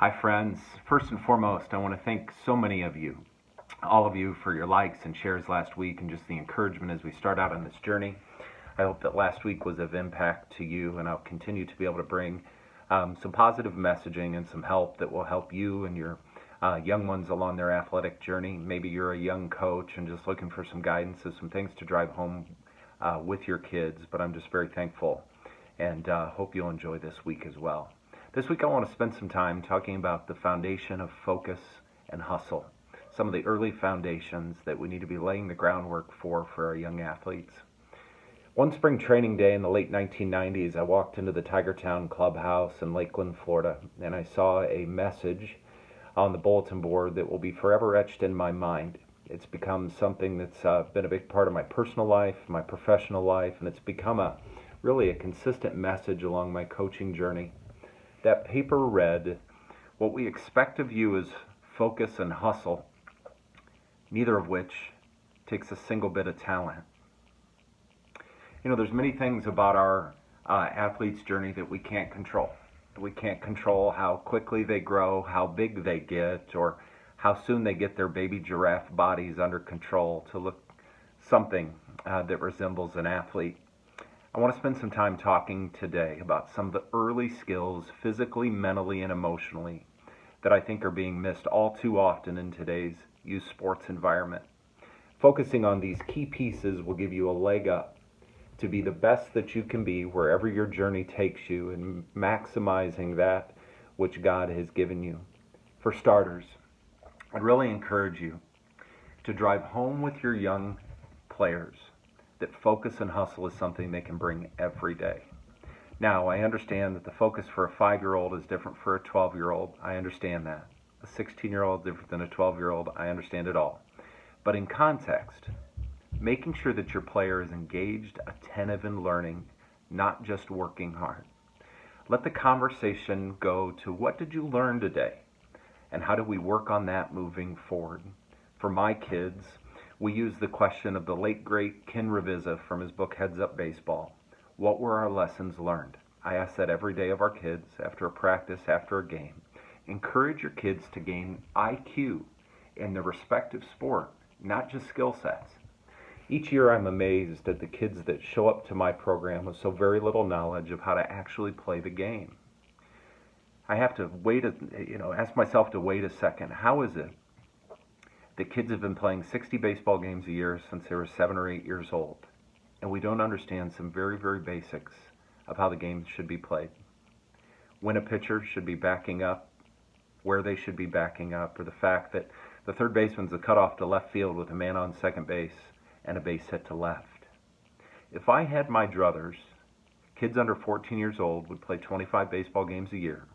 Hi, friends. First and foremost, I want to thank so many of you, all of you, for your likes and shares last week and just the encouragement as we start out on this journey. I hope that last week was of impact to you, and I'll continue to be able to bring some positive messaging and some help that will help you and your young ones along their athletic journey. Maybe you're a young coach and just looking for some guidance and some things to drive home with your kids, but I'm just very thankful and hope you'll enjoy this week as well. This week I want to spend some time talking about the foundation of focus and hustle, some of the early foundations that we need to be laying the groundwork for our young athletes. One spring training day in the late 1990s, I walked into the Tigertown Clubhouse in Lakeland, Florida, and I saw a message on the bulletin board that will be forever etched in my mind. It's become something that's been a big part of my personal life, my professional life, and it's become really a consistent message along my coaching journey. That paper read, "What we expect of you is focus and hustle, neither of which takes a single bit of talent." You know, there's many things about our athletes' journey that we can't control. We can't control how quickly they grow, how big they get, or how soon they get their baby giraffe bodies under control to look something that resembles an athlete. I want to spend some time talking today about some of the early skills, physically, mentally, and emotionally, that I think are being missed all too often in today's youth sports environment. Focusing on these key pieces will give you a leg up to be the best that you can be wherever your journey takes you and maximizing that which God has given you. For starters, I'd really encourage you to drive home with your young players that focus and hustle is something they can bring every day. Now, I understand that the focus for a 5-year-old is different for a 12-year-old. I understand that. A 16-year-old is different than a 12-year-old. I understand it all. But in context, making sure that your player is engaged, attentive, and learning, not just working hard. Let the conversation go to, what did you learn today? And how do we work on that moving forward? For my kids, we use the question of the late, great Ken Ravizza from his book, Heads Up Baseball. What were our lessons learned? I ask that every day of our kids, after a practice, after a game. Encourage your kids to gain IQ in their respective sport, not just skill sets. Each year I'm amazed at the kids that show up to my program with so very little knowledge of how to actually play the game. I have to ask myself to wait a second. How is it that kids have been playing 60 baseball games a year since they were 7 or 8 years old, and we don't understand some very, very basics of how the game should be played? When a pitcher should be backing up, where they should be backing up, or the fact that the third baseman's a cutoff to left field with a man on second base and a base hit to left. If I had my druthers, kids under 14 years old would play 25 baseball games a year,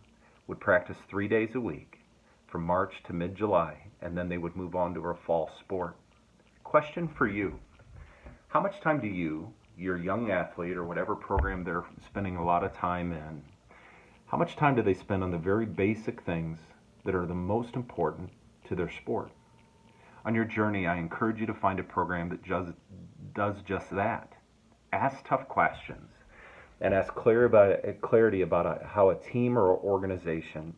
would practice 3 days a week from March to mid-July, and then they would move on to a fall sport. Question for you: how much time do you, your young athlete, or whatever program they're spending a lot of time in, how much time do they spend on the very basic things that are the most important to their sport? On your journey, I encourage you to find a program that does just that. Ask tough questions and ask clarity about how a team or organization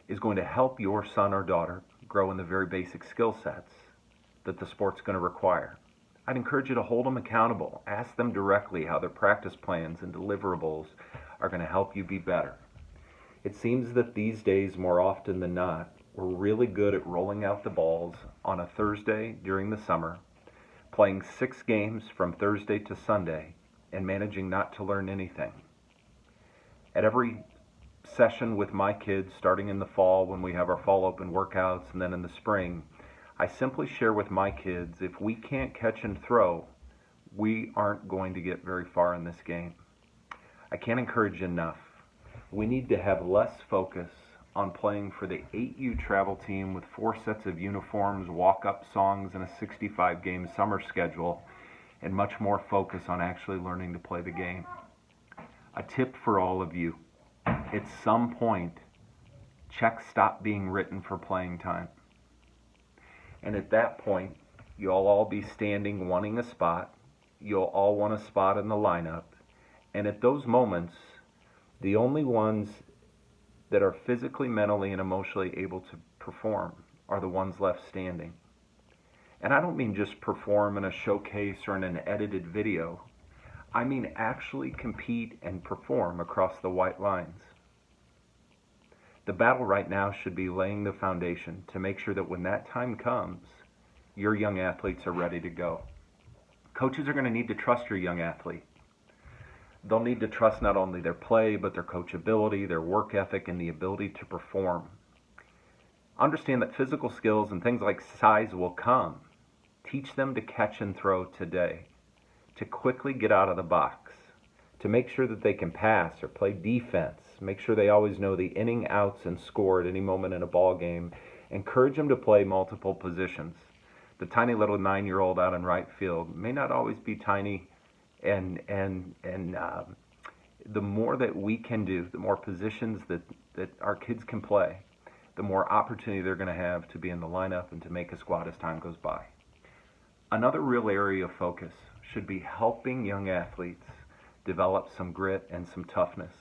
is going to help your son or daughter grow in the very basic skill sets that the sport's going to require. I'd encourage you to hold them accountable. Ask them directly how their practice plans and deliverables are going to help you be better. It seems that these days, more often than not, we're really good at rolling out the balls on a Thursday during the summer, playing 6 games from Thursday to Sunday, and managing not to learn anything. At every session with my kids, starting in the fall when we have our fall open workouts, and then in the spring, I simply share with my kids, if we can't catch and throw, we aren't going to get very far in this game. I can't encourage enough. We need to have less focus on playing for the 8U travel team with 4 sets of uniforms, walk-up songs, and a 65-game summer schedule, and much more focus on actually learning to play the game. A tip for all of you: at some point, checks stop being written for playing time. And at that point, you'll all be standing wanting a spot. You'll all want a spot in the lineup. And at those moments, the only ones that are physically, mentally, and emotionally able to perform are the ones left standing. And I don't mean just perform in a showcase or in an edited video. I mean actually compete and perform across the white lines. The battle right now should be laying the foundation to make sure that when that time comes, your young athletes are ready to go. Coaches are going to need to trust your young athlete. They'll need to trust not only their play, but their coachability, their work ethic, and the ability to perform. Understand that physical skills and things like size will come. Teach them to catch and throw today, to quickly get out of the box, to make sure that they can pass or play defense, make sure they always know the inning, outs, and score at any moment in a ball game. Encourage them to play multiple positions. The tiny little 9-year-old out in right field may not always be tiny, and the more that we can do, the more positions that our kids can play, the more opportunity they're going to have to be in the lineup and to make a squad as time goes by. Another real area of focus should be helping young athletes develop some grit and some toughness.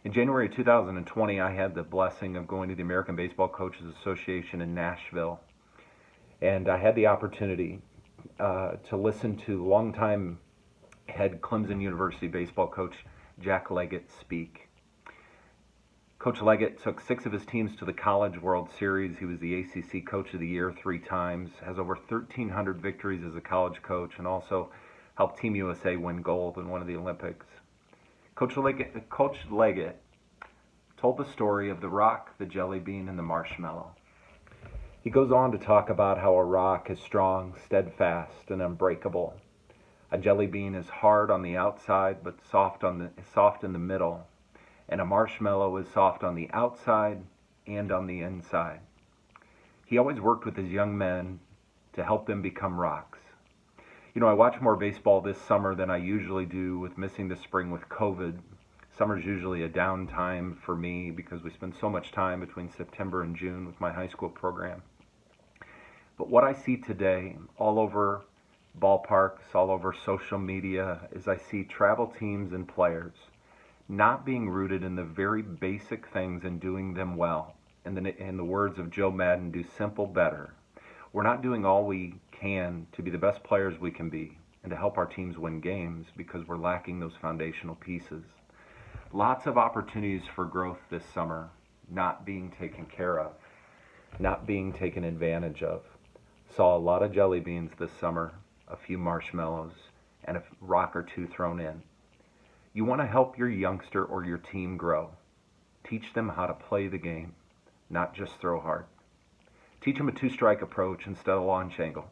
In January 2020, I had the blessing of going to the American Baseball Coaches Association in Nashville, and I had the opportunity to listen to longtime head Clemson University baseball coach Jack Leggett speak. Coach Leggett took 6 of his teams to the College World Series. He was the ACC Coach of the Year 3 times, has over 1,300 victories as a college coach, and also helped Team USA win gold in one of the Olympics. Coach Leggett told the story of the rock, the jelly bean, and the marshmallow. He goes on to talk about how a rock is strong, steadfast, and unbreakable. A jelly bean is hard on the outside but soft in the middle, and a marshmallow is soft on the outside and on the inside. He always worked with his young men to help them become rocks. You know, I watch more baseball this summer than I usually do, with missing the spring with COVID. Summer's usually a downtime for me because we spend so much time between September and June with my high school program. But what I see today all over ballparks, all over social media, is I see travel teams and players not being rooted in the very basic things and doing them well. In the words of Joe Madden, do simple better. We're not doing all we can to be the best players we can be and to help our teams win games because we're lacking those foundational pieces. Lots of opportunities for growth this summer not being taken care of, not being taken advantage of. Saw a lot of jelly beans this summer, a few marshmallows, and a rock or two thrown in. You want to help your youngster or your team grow. Teach them how to play the game, not just throw hard. Teach them a 2-strike approach instead of launch angle.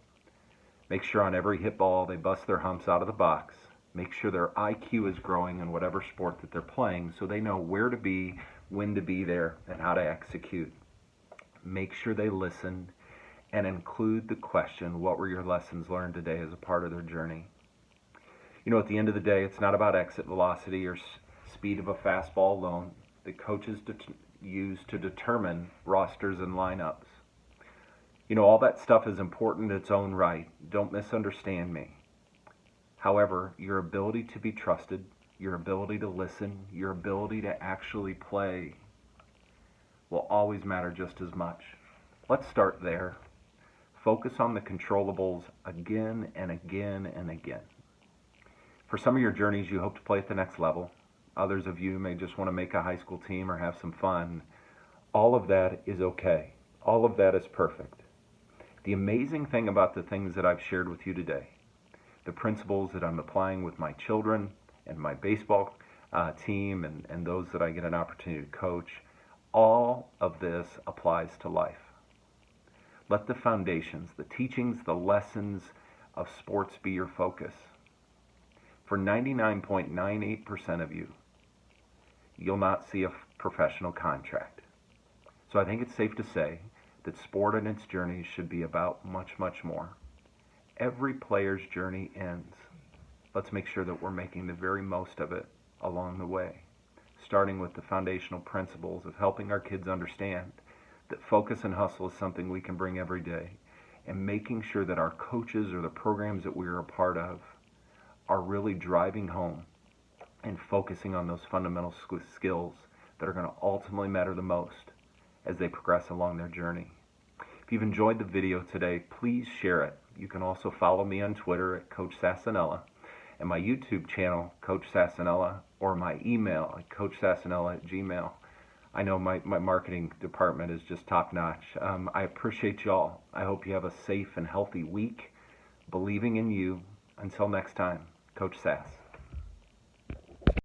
Make sure on every hit ball they bust their humps out of the box. Make sure their IQ is growing in whatever sport that they're playing so they know where to be, when to be there, and how to execute. Make sure they listen and include the question, what were your lessons learned today, as a part of their journey. You know, at the end of the day, it's not about exit velocity or speed of a fastball alone that coaches use to determine rosters and lineups. You know, all that stuff is important in its own right. Don't misunderstand me. However, your ability to be trusted, your ability to listen, your ability to actually play will always matter just as much. Let's start there. Focus on the controllables again and again and again. For some of your journeys, you hope to play at the next level. Others of you may just want to make a high school team or have some fun. All of that is okay. All of that is perfect. The amazing thing about the things that I've shared with you today, the principles that I'm applying with my children and my baseball team and those that I get an opportunity to coach, all of this applies to life. Let the foundations, the teachings, the lessons of sports be your focus. For 99.98% of you, you'll not see a professional contract. So I think it's safe to say that sport and its journey should be about much, much more. Every player's journey ends. Let's make sure that we're making the very most of it along the way, starting with the foundational principles of helping our kids understand that focus and hustle is something we can bring every day, and making sure that our coaches or the programs that we are a part of are really driving home and focusing on those fundamental skills that are going to ultimately matter the most as they progress along their journey. If you've enjoyed the video today, please share it. You can also follow me on Twitter at Coach Sassanella, and my YouTube channel, Coach Sassanella, or my email at coachsassanella@gmail. I know my marketing department is just top-notch. I appreciate y'all. I hope you have a safe and healthy week. Believing in you. Until next time, Coach Sass.